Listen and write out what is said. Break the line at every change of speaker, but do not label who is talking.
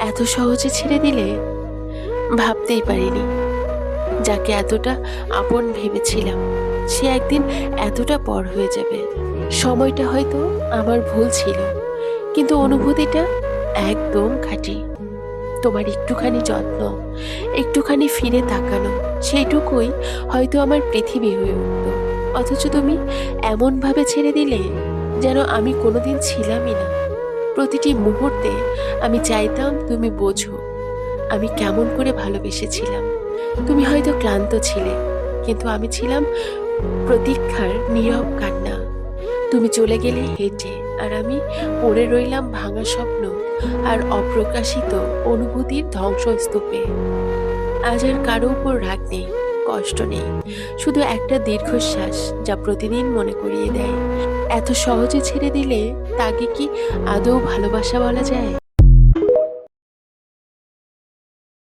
এত সহজে ছেড়ে দিলে? ভাবতেই পারিনি যাকে এতটা আপন ভেবেছিলাম সে একদিন এতটা পর হয়ে যাবে। সময়টা হয়তো আমার ভুল ছিল, কিন্তু অনুভূতিটা একদম খাঁটি। তোমার একটুখানি যত্ন, একটুখানি ফিরে তাকানো, সেইটুকুই হয়তো আমার পৃথিবী হয়ে উঠত। অথচ তুমি এমনভাবে ছেড়ে দিলে যেন আমি কোনোদিন ছিলামই না। প্রতিটি মুহূর্তে আমি চাইতাম তুমি বোঝো আমি কেমন করে ভালোবেসেছিলাম। তুমি হয়তো ক্লান্ত ছিলে, কিন্তু আমি ছিলাম প্রতীক্ষার নীরব কান্না। তুমি চলে গেলে হেঁটে, আর আমি পড়ে রইলাম ভাঙা স্বপ্ন আর অপ্রকাশিত অনুভূতির ধ্বংসস্তূপে। আজ আর কারো উপর রাগ নেই, কষ্ট নেই, শুধু একটা দীর্ঘশ্বাস যা প্রতিদিন মনে করিয়ে দেয় এত সহজে ছেড়ে দিলে তাকে কি আদৌ ভালোবাসা বলা যায়?